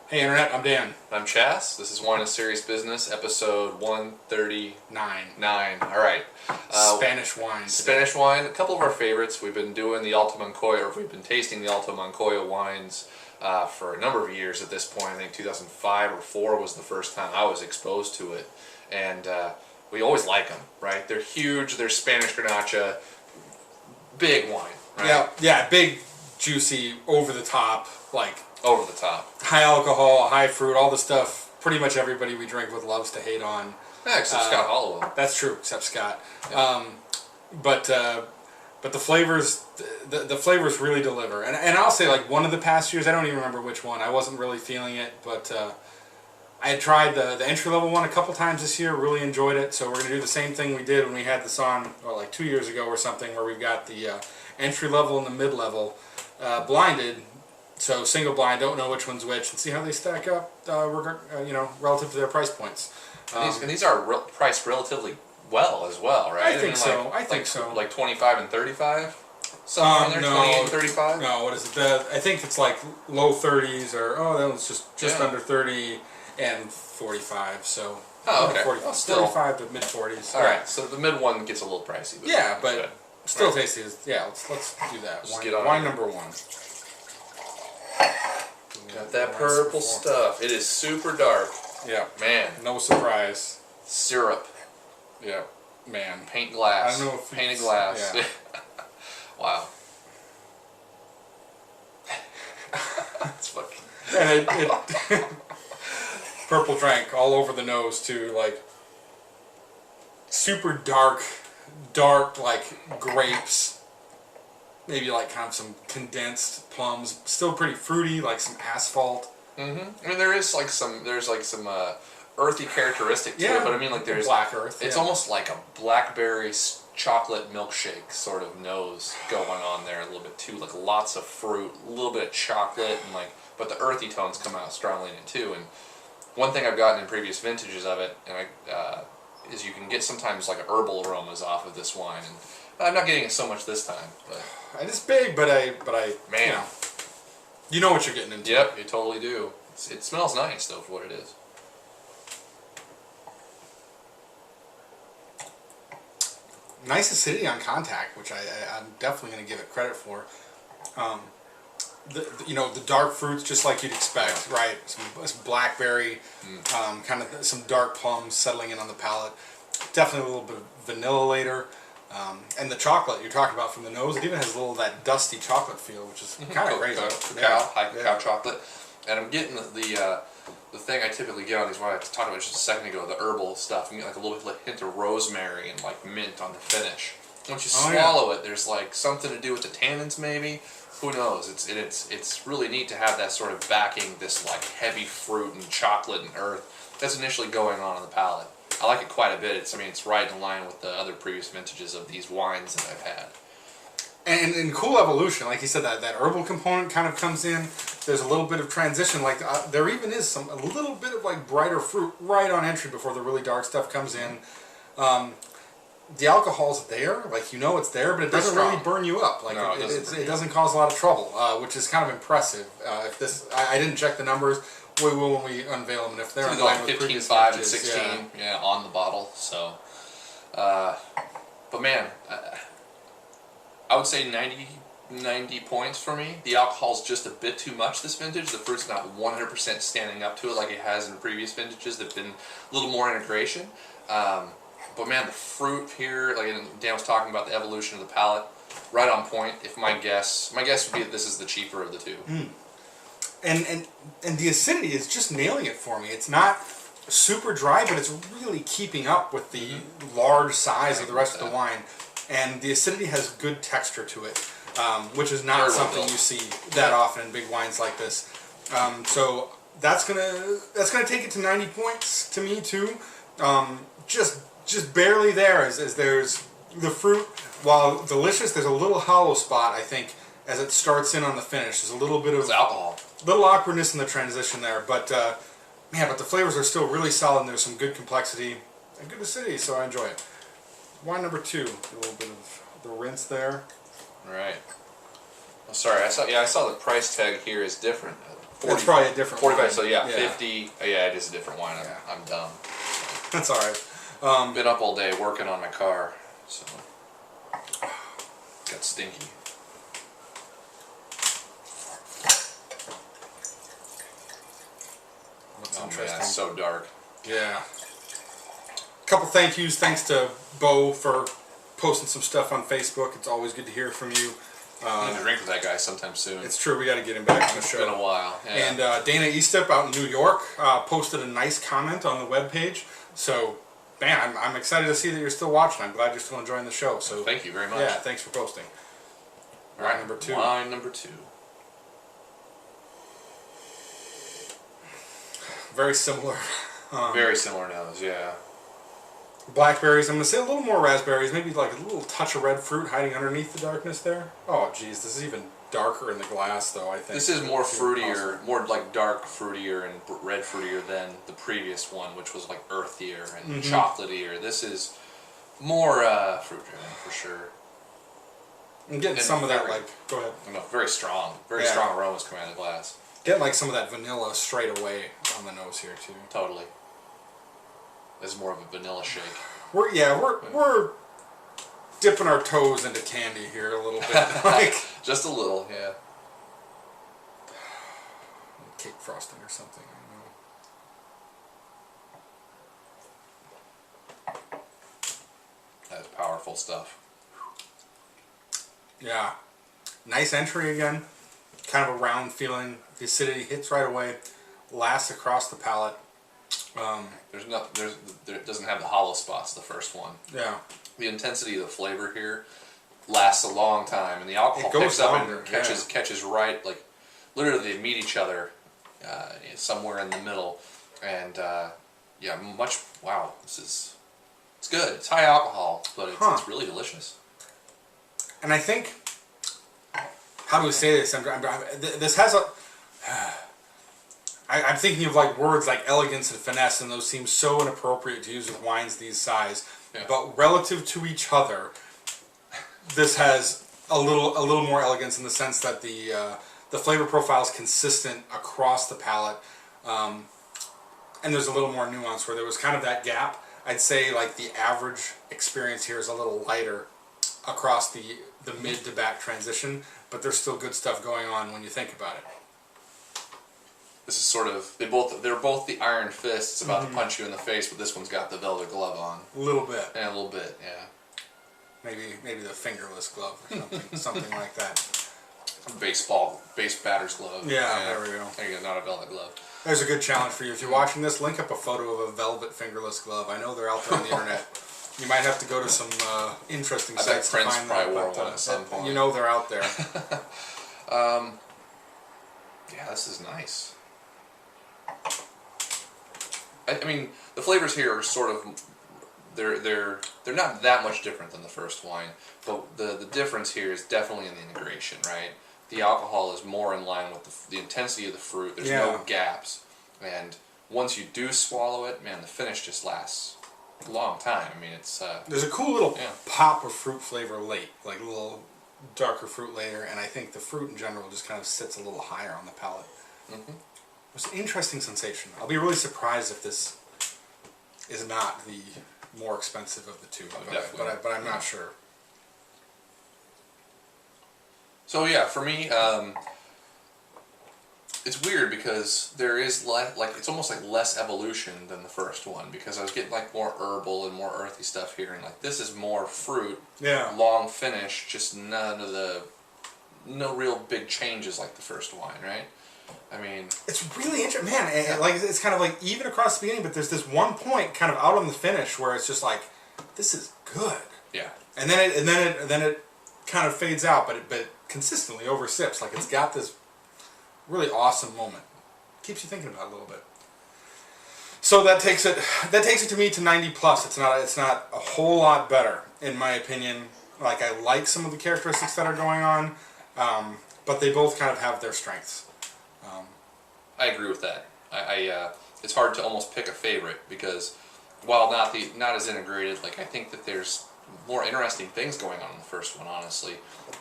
Hey Internet, I'm Dan. I'm Chas. This is Wine and Serious Business, episode 139. All right. Spanish wine. Spanish wine. A couple of our favorites. We've been doing the Alto Moncayo, or we've been tasting the Alto Moncayo wines for a number of years at this point. I think 2005 or 4 was the first time I was exposed to it. And we always like them, right? They're huge. They're Spanish Garnacha. Big wine, right? Yeah, big, juicy, over the top, like over the top. high alcohol, high fruit, all the stuff pretty much everybody we drink with loves to hate on. Yeah, except Scott Hollowell. That's true, except Scott. Yeah. But the flavors, the flavors really deliver. And I'll say, like, one of the past years, I don't even remember which one. I wasn't really feeling it, but I had tried the entry level one a couple times this year. Really enjoyed it. So we're gonna do the same thing we did when we had this on, like 2 years ago or something, where we've got the entry level and the mid level blinded. So single blind, don't know which one's which, and see how they stack up, relative to their price points. And these are priced relatively well as well, right? I think so. I think so. Like 25 and 35. Somewhere in there, no, 28 and 35. No, what is it? I think it's like low 30s, or that one's just under 30 and 45. So okay. 45 to mid 40s. All right, so the mid one gets a little pricey. But still tasty. Let's do that. Just get on wine it. number 1. Got that purple stuff. It is super dark. Yeah. Man. No surprise. Syrup. Yeah. Man. Paint glass. I don't know if Painted glass. Yeah. Wow. That's fucking. And it purple drank all over the nose too, like super dark like grapes. Maybe like kind of some condensed plums, still pretty fruity, like some asphalt. Mm-hmm. I mean, there's some earthy characteristic to it, but I mean, like there's black earth. It's almost like a blackberry chocolate milkshake sort of nose going on there a little bit too, like lots of fruit, a little bit of chocolate, and but the earthy tones come out strongly in it too. And one thing I've gotten in previous vintages of it, is you can get sometimes like herbal aromas off of this wine, and I'm not getting it so much this time. But it's big, but I man, you know what you're getting into. Yep, you totally do. It smells nice though for what it is. Nice acidity on contact, which I'm definitely going to give it credit for. The dark fruits, just like you'd expect, right? Some blackberry, kind of some dark plums settling in on the palate. Definitely a little bit of vanilla later. And the chocolate you're talking about from the nose, it even has a little of that dusty chocolate feel, which is kind of great. High cacao chocolate. And I'm getting the thing I typically get on these wines, I talked about just a second ago, the herbal stuff. You get like a little bit of hint of rosemary and like mint on the finish. Once you swallow it, there's like something to do with the tannins maybe. Who knows? It's really neat to have that sort of backing, this like heavy fruit and chocolate and earth that's initially going on the palate. I like it quite a bit. It's right in line with the other previous vintages of these wines that I've had. And in cool evolution, like you said, that herbal component kind of comes in. There's a little bit of transition. Like there even is a little bit of like brighter fruit right on entry before the really dark stuff comes in. The alcohol's there, like it's there, but it doesn't really burn you up. Like no, it doesn't cause a lot of trouble, which is kind of impressive. If I didn't check the numbers. We will when we unveil them, and if they're like 15, 5, and 16, on the bottle. So, but man, I would say 90 points for me. The alcohol's just a bit too much this vintage. The fruit's not 100% standing up to it like it has in previous vintages that've been a little more integration. But man, the fruit here, like Dan was talking about the evolution of the palate, right on point. If my guess would be that this is the cheaper of the two. And the acidity is just nailing it for me. It's not super dry, but it's really keeping up with the large size of the rest of the wine. And the acidity has good texture to it, which is not something you see that often in big wines like this. So that's gonna take it to 90 points to me too. Just barely there, as there's the fruit. While delicious, there's a little hollow spot, I think, as it starts in on the finish. There's a little bit of alcohol. Little awkwardness in the transition there, but but the flavors are still really solid, and there's some good complexity and good acidity, so I enjoy it. Wine number 2, a little bit of the rinse there. Right. Oh, sorry, I saw the price tag here is different. It's probably a different 45, wine. so yeah, 50. Yeah, it is a different wine. Yeah. I'm dumb. That's all right. Been up all day working on my car, so got stinky. That's Oh man, interesting. it's so dark. Yeah. Couple thank yous. Thanks to Bo for posting some stuff on Facebook. It's always good to hear from you. I need to drink with that guy sometime soon. It's true. We got to get him back on the show. It's been a while. Yeah. And Dana Eastep out in New York posted a nice comment on the webpage. So, man, I'm excited to see that you're still watching. I'm glad you're still enjoying the show. So thank you very much. Yeah, thanks for posting. All right, Wine number 2. Wine number 2. Very similar. Very similar nose, yeah. Blackberries. I'm going to say a little more raspberries. Maybe like a little touch of red fruit hiding underneath the darkness there. Oh, geez. This is even darker in the glass, though, I think. This is more fruitier, more like dark fruitier and red fruitier than the previous one, which was like earthier and chocolatier. This is more fruit driven for sure. I'm getting some of that, like, go ahead. No, very strong strong aromas coming out of the glass. Getting like some of that vanilla straight away on the nose here too. Totally. This is more of a vanilla shake. We're dipping our toes into candy here a little bit, like just a little, yeah. Cake frosting or something. I don't know. That's powerful stuff. Yeah, nice entry again. Kind of a round feeling. The acidity hits right away, lasts across the palate. It doesn't have the hollow spots. The first one. Yeah. The intensity of the flavor here lasts a long time, and the alcohol picks up and catches right, like literally they meet each other somewhere in the middle, and wow, it's good. It's high alcohol, but it's really delicious. And I think, how do we say this? This has a. I'm thinking of like words like elegance and finesse, and those seem so inappropriate to use with wines these size. Yeah. But relative to each other, this has a little more elegance in the sense that the flavor profile is consistent across the palate, and there's a little more nuance where there was kind of that gap. I'd say like the average experience here is a little lighter across the mid to back transition, but there's still good stuff going on when you think about it. This is sort of they're both the iron fists about to punch you in the face, but this one's got the velvet glove on. A little bit. Yeah, a little bit. Yeah. Maybe the fingerless glove or something like that. Base batter's glove. Yeah, there we go. There you go, not a velvet glove. There's a good challenge for you. If you're watching this, link up a photo of a velvet fingerless glove. I know they're out there on the internet. You might have to go to some interesting sites to find them. Wore one at some point. You know they're out there. Yeah, this is nice. I mean, the flavors here are sort of they're not that much different than the first wine, but the difference here is definitely in the integration, right? The alcohol is more in line with the intensity of the fruit. There's no gaps, and once you do swallow it, man, the finish just lasts a long time. I mean, it's there's a cool little pop of fruit flavor late, like a little darker fruit later, and I think the fruit in general just kind of sits a little higher on the palate. It's an interesting sensation. I'll be really surprised if this is not the more expensive of the two, but I'm not sure. So yeah, for me, it's weird because there is it's almost like less evolution than the first one, because I was getting like more herbal and more earthy stuff here, and like this is more fruit, long finish, just no real big changes like the first wine, right? I mean, it's really interesting, man. Like it's kind of like even across the beginning, but there's this one point kind of out on the finish where it's just like, this is good. Yeah. And then it kind of fades out, but it consistently over sips. Like it's got this really awesome moment. Keeps you thinking about it a little bit. So that takes it to me to 90 plus. It's not a whole lot better in my opinion. Like I like some of the characteristics that are going on, but they both kind of have their strengths. I agree with that. It's hard to almost pick a favorite because while not as integrated, like I think that there's more interesting things going on in the first one, honestly.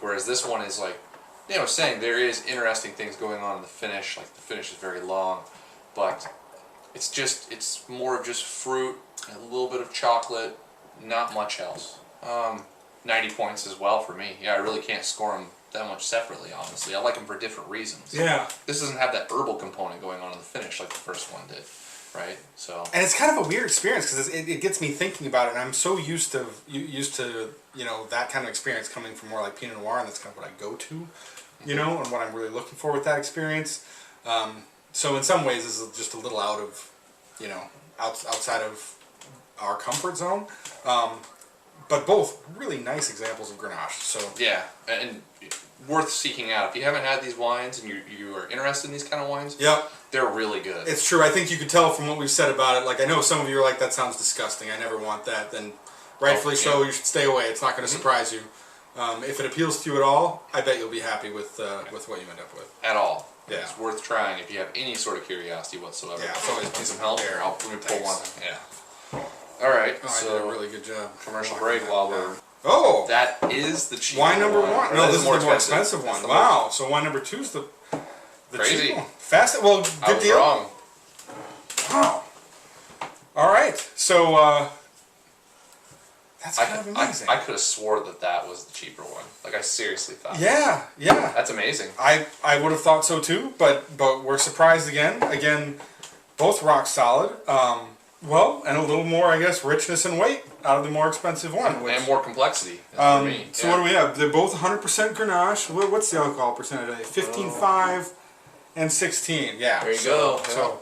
Whereas this one is like I was saying, there is interesting things going on in the finish. Like the finish is very long, but it's more of just fruit, a little bit of chocolate, not much else. 90 points as well for me. Yeah, I really can't score them that much separately, honestly. I like them for different reasons. Yeah. This doesn't have that herbal component going on in the finish like the first one did, right? So. And it's kind of a weird experience because it gets me thinking about it, and I'm so used to that kind of experience coming from more like Pinot Noir, and that's kind of what I go to, and what I'm really looking for with that experience. So in some ways, this is just a little out of, outside of our comfort zone. But both really nice examples of Grenache. So yeah, and worth seeking out. If you haven't had these wines and you are interested in these kind of wines, yep, they're really good. It's true. I think you could tell from what we've said about it. Like, I know some of you are like, that sounds disgusting. I never want that. Then rightfully so, you should stay away. It's not going to surprise you. If it appeals to you at all, I bet you'll be happy with what you end up with. At all. Yeah. It's worth trying if you have any sort of curiosity whatsoever. Yeah, it's always need some help. Here, Let me pull one. Yeah. All right. Oh, so I did a really good job. Commercial break while we're. Oh. That is the cheap wine number one. No, this is the more expensive one. Wow. So wine number two is the crazy cheap one. Fast. Well, good deal. Wrong. Wow. All right. So that's kind of amazing. I could have swore that was the cheaper one. Like, I seriously thought. Yeah. Yeah. That's amazing. I would have thought so too, but we're surprised again. Again, both rock solid. Well, and a little more, I guess, richness and weight out of the more expensive one. And more complexity for me. So what do we have? They're both 100% Grenache. What's the alcohol percentage? 15.5 and 16. Yeah. There you go. So,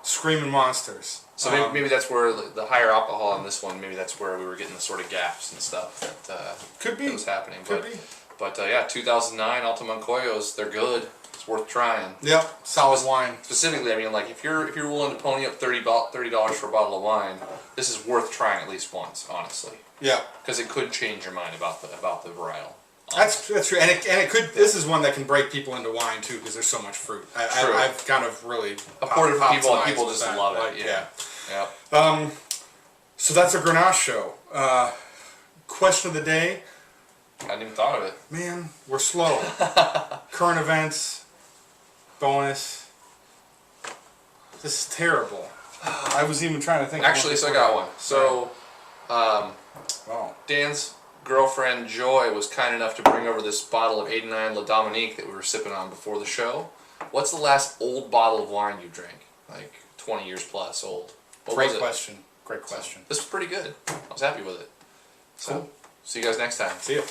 screaming monsters. So maybe that's where the higher alcohol in this one, maybe that's where we were getting the sort of gaps and stuff that, could be. that was happening. Could be. But yeah, 2009 Alto Moncayo's, they're good. It's worth trying. Yep, solid wine. Specifically, I mean, like if you're willing to pony up $30 for a bottle of wine, this is worth trying at least once, honestly. Yeah. Because it could change your mind about the varietal. That's true, and it could. This is one that can break people into wine too, because there's so much fruit. I've kind of really poured it for people, and people just love it. Like, yeah. So that's a Grenache show. Question of the day. I hadn't even thought of it. Man, we're slow. Current events. Bonus. This is terrible. I was even trying to think. Actually, so I got one. So, wow. Dan's girlfriend Joy was kind enough to bring over this bottle of 89 La Dominique that we were sipping on before the show. What's the last old bottle of wine you drank? Like 20 years plus old. Great question. Great question. This was pretty good. I was happy with it. So, cool. See you guys next time. See ya.